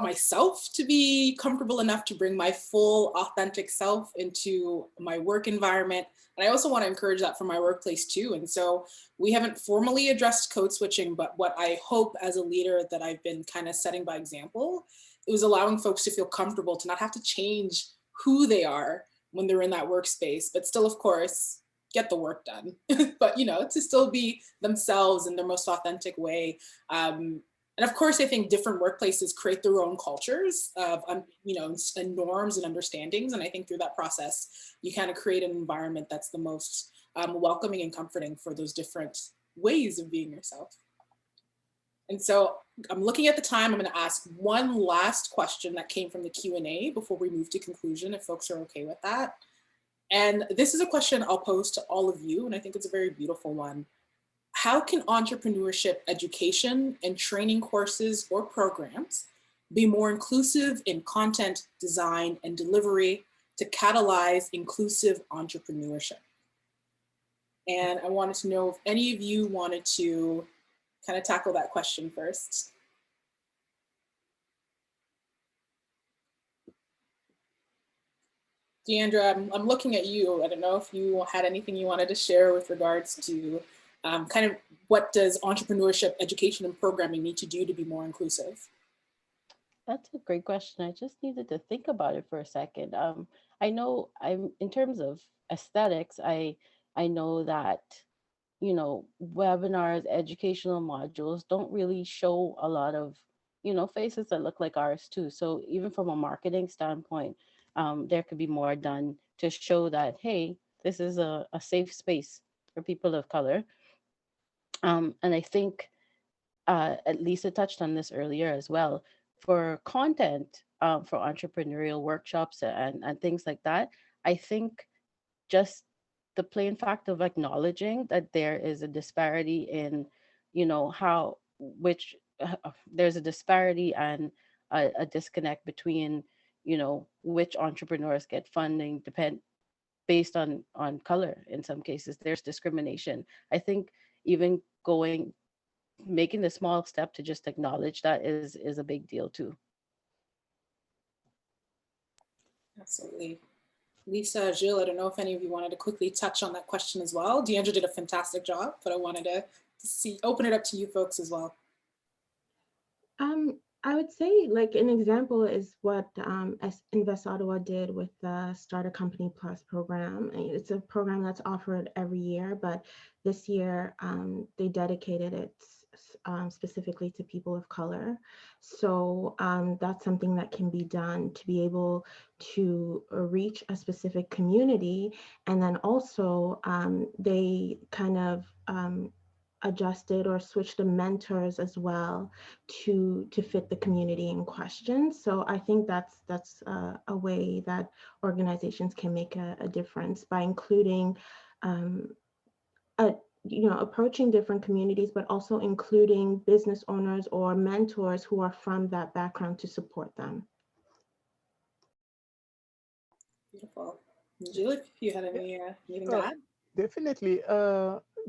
myself to be comfortable enough to bring my full authentic self into my work environment. And I also want to encourage that for my workplace too. And so we haven't formally addressed code switching, but what I hope as a leader that I've been kind of setting by example, it was allowing folks to feel comfortable, to not have to change who they are when they're in that workspace, but still, of course, get the work done, but to still be themselves in their most authentic way. And of course, I think different workplaces create their own cultures of, and norms and understandings. And I think through that process, you kind of create an environment that's the most welcoming and comforting for those different ways of being yourself. And so I'm looking at the time. I'm going to ask one last question that came from the Q&A before we move to conclusion, if folks are okay with that. And this is a question I'll pose to all of you, and I think it's a very beautiful one. How can entrepreneurship education and training courses or programs be more inclusive in content, design, and delivery to catalyze inclusive entrepreneurship? And I wanted to know if any of you wanted to kind of tackle that question first. Deandra, I'm looking at you. I don't know if you had anything you wanted to share with regards to kind of what does entrepreneurship education and programming need to do to be more inclusive? That's a great question. I just needed to think about it for a second. I know I'm in terms of aesthetics, I know that, webinars, educational modules don't really show a lot of, faces that look like ours too. So even from a marketing standpoint, there could be more done to show that, hey, this is a safe space for people of color. And I think Lisa touched on this earlier as well. For content, for entrepreneurial workshops and things like that, I think just the plain fact of acknowledging that there is a disparity in, how, which there's a disparity and a disconnect between, which entrepreneurs get funding based on color. In some cases, there's discrimination. I think even making the small step to just acknowledge that is a big deal too. Absolutely. Lisa, Gilles, I don't know if any of you wanted to quickly touch on that question as well. Deandra did a fantastic job, but I wanted to open it up to you folks as well. I would say, like, an example is what Invest Ottawa did with the Start a Company Plus program. It's a program that's offered every year, but this year they dedicated it specifically to people of color. So that's something that can be done to be able to reach a specific community. And then also they kind of adjusted or switched the mentors as well to fit the community in question. So I think that's a way that organizations can make a difference by including approaching different communities, but also including business owners or mentors who are from that background to support them. Beautiful. Julie, if you had anything to Oh, add? definitely.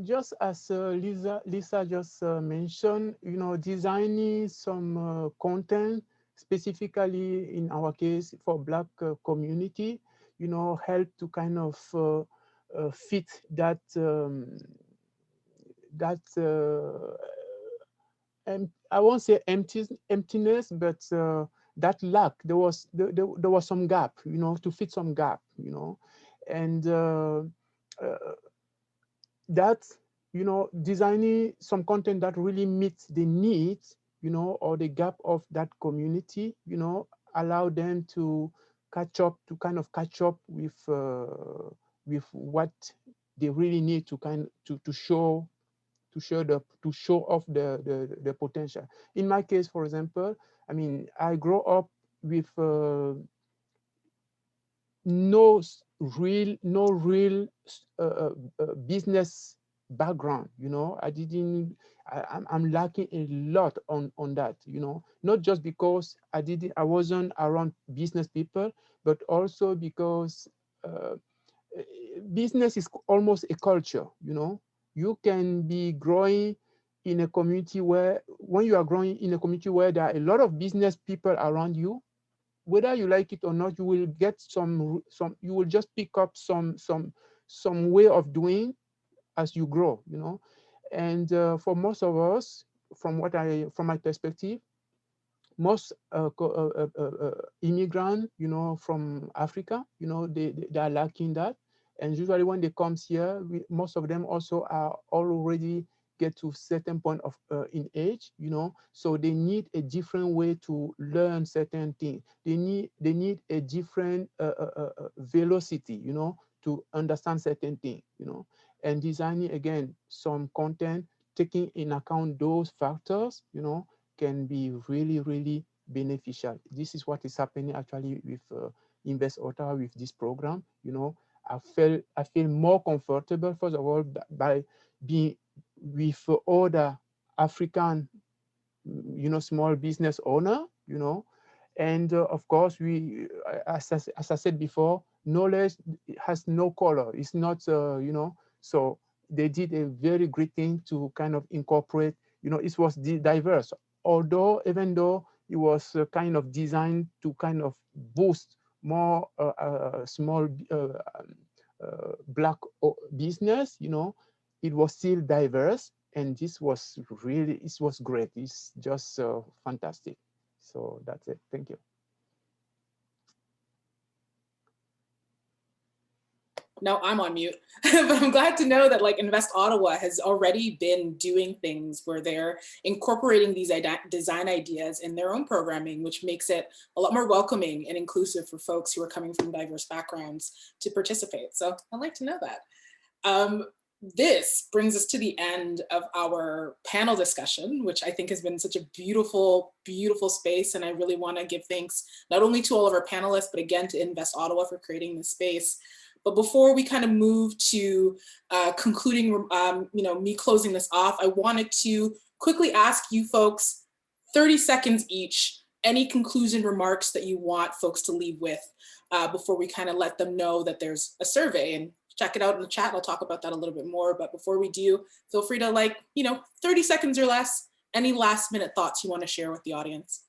Just as Lisa just mentioned, designing some content specifically in our case for Black community, help to kind of fit that I won't say emptiness, but that lack. There was some gap, to fit some gap, and that designing some content that really meets the needs, or the gap of that community, allow them to catch up with what they really need to to show off the potential. In my case, for example, I mean, I grew up with no real business background. I didn't. I'm lacking a lot on that. Not just because I wasn't around business people, but also because business is almost a culture. You can be growing in a community where, when you are growing in a community where there are a lot of business people around you, whether you like it or not, you will get you will just pick up some way of doing as you grow. And for most of us, from my perspective, most immigrant, from Africa, they are lacking that. And usually when they come here, most of them also are already get to certain point of in age, so they need a different way to learn certain things. They need a different velocity, to understand certain things, and designing again some content taking in account those factors, can be really, really beneficial. This is what is happening actually with Invest Ottawa with this program. I feel more comfortable, first of all, by being with other African, small business owner, and of course, as I said before, knowledge has no color. It's not, so they did a very great thing to kind of incorporate, it was diverse, although even though it was kind of designed to kind of boost more small Black business, it was still diverse, and this was really, it was great. It's just fantastic. So that's it. Thank you. No, I'm on mute, but I'm glad to know that like Invest Ottawa has already been doing things where they're incorporating these design ideas in their own programming, which makes it a lot more welcoming and inclusive for folks who are coming from diverse backgrounds to participate. So I'd like to know that. This brings us to the end of our panel discussion, which I think has been such a beautiful, beautiful space. And I really want to give thanks not only to all of our panelists, but again to Invest Ottawa for creating this space. But before we kind of move to concluding, me closing this off, I wanted to quickly ask you folks, 30 seconds each, any conclusion remarks that you want folks to leave with before we kind of let them know that there's a survey, and check it out in the chat. I'll talk about that a little bit more. But before we do, feel free to 30 seconds or less, any last minute thoughts you want to share with the audience.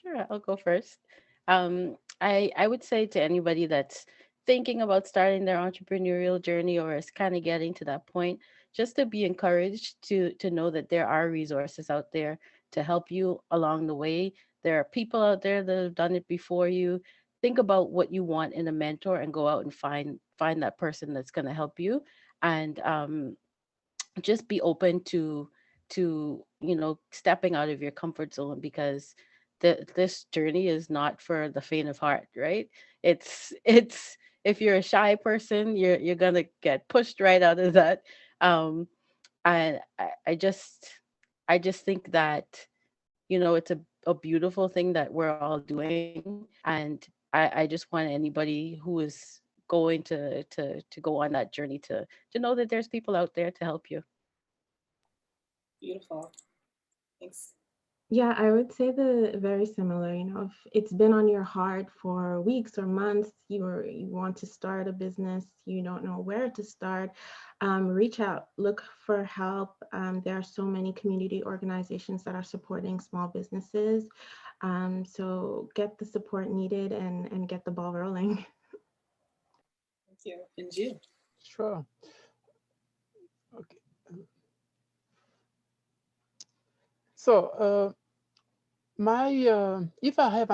Sure, I'll go first. I would say to anybody that's thinking about starting their entrepreneurial journey or is kind of getting to that point, just to be encouraged to know that there are resources out there to help you along the way. There are people out there that have done it before you. Think about what you want in a mentor and go out and find that person that's going to help you. And just be open to stepping out of your comfort zone, because this journey is not for the faint of heart, right? It's if you're a shy person, you're gonna get pushed right out of that. um and I just think that it's a beautiful thing that we're all doing. And I just want anybody who is going to go on that journey to know that there's people out there to help you. Beautiful. Thanks. Yeah, I would say the very similar. If it's been on your heart for weeks or months, you want to start a business, you don't know where to start, reach out, look for help. There are so many community organizations that are supporting small businesses. So get the support needed and get the ball rolling. Thank you. And Jill? Sure. Okay. So if I have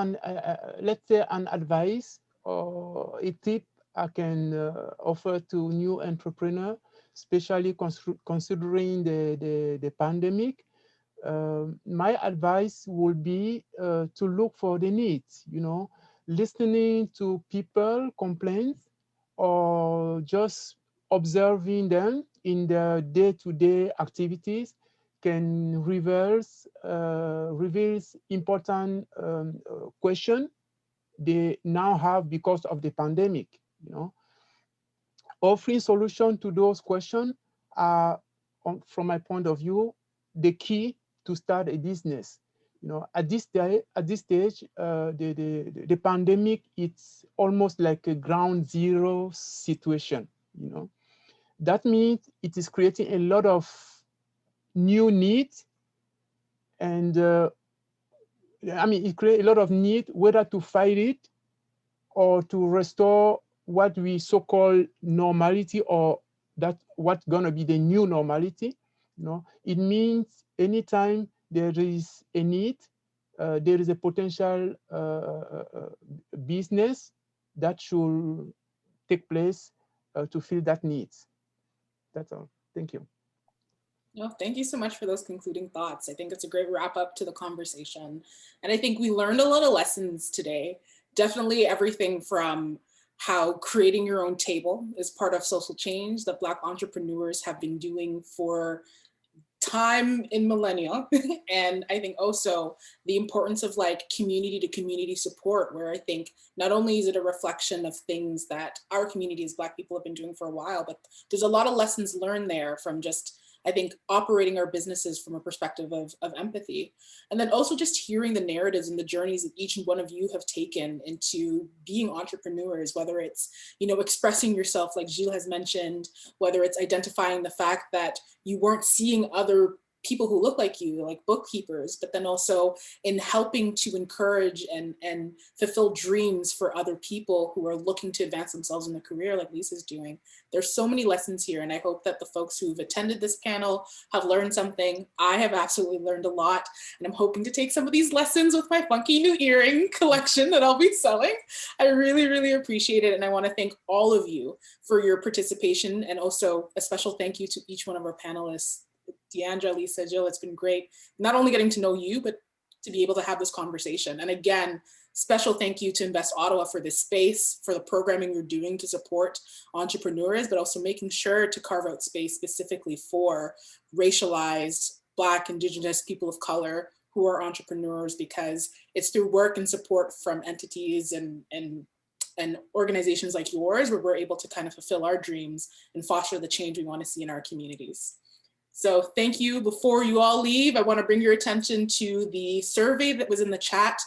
let's say an advice or a tip I can offer to new entrepreneur, especially considering the pandemic, my advice would be to look for the needs, listening to people complaints or just observing them in their day-to-day activities can reveals important question they now have because of the pandemic. Offering solution to those questions are, from my point of view, the key to start a business. At this stage, the pandemic, it's almost like a ground zero situation. That means it is creating a lot of new needs, and it creates a lot of need, whether to fight it or to restore what we so-called normality, or that what's gonna be the new normality. It means anytime there is a need, there is a potential business that should take place to fill that need. That's all. Thank you. No, thank you so much for those concluding thoughts. I think it's a great wrap up to the conversation. And I think we learned a lot of lessons today. Definitely everything from how creating your own table is part of social change that Black entrepreneurs have been doing for time in millennia. And I think also the importance of like community to community support, where I think not only is it a reflection of things that our community as Black people have been doing for a while, but there's a lot of lessons learned there from just, I think, operating our businesses from a perspective of empathy. And then also just hearing the narratives and the journeys that each one of you have taken into being entrepreneurs, whether it's, expressing yourself like Gilles has mentioned, whether it's identifying the fact that you weren't seeing other people who look like you, like bookkeepers, but then also in helping to encourage and fulfill dreams for other people who are looking to advance themselves in their career like Lisa's doing. There's so many lessons here, and I hope that the folks who've attended this panel have learned something. I have absolutely learned a lot, and I'm hoping to take some of these lessons with my funky new earring collection that I'll be selling. I really, really appreciate it, and I want to thank all of you for your participation, and also a special thank you to each one of our panelists. Deandra, Lisa, Jill, it's been great not only getting to know you, but to be able to have this conversation. And again, special thank you to Invest Ottawa for this space, for the programming you're doing to support entrepreneurs, but also making sure to carve out space specifically for racialized, Black, Indigenous, people of color who are entrepreneurs, because it's through work and support from entities and organizations like yours where we're able to kind of fulfill our dreams and foster the change we want to see in our communities. So thank you. Before you all leave, I want to bring your attention to the survey that was in the chat.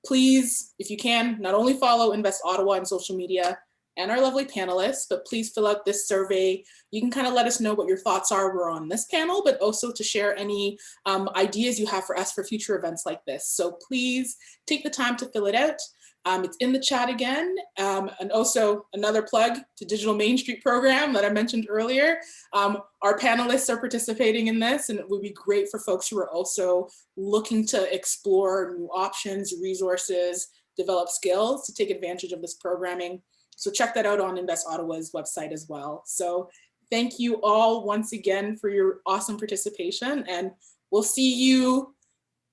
Please, if you can, not only follow Invest Ottawa on social media and our lovely panelists, but please fill out this survey. You can kind of let us know what your thoughts are on this panel, but also to share any ideas you have for us for future events like this. So please take the time to fill it out. It's in the chat again. And also another plug to Digital Main Street program that I mentioned earlier. Our panelists are participating in this, and it would be great for folks who are also looking to explore new options, resources, develop skills to take advantage of this programming. So check that out on Invest Ottawa's website as well. So thank you all once again for your awesome participation, and we'll see you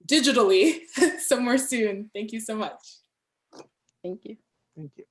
digitally somewhere soon. Thank you so much. Thank you. Thank you.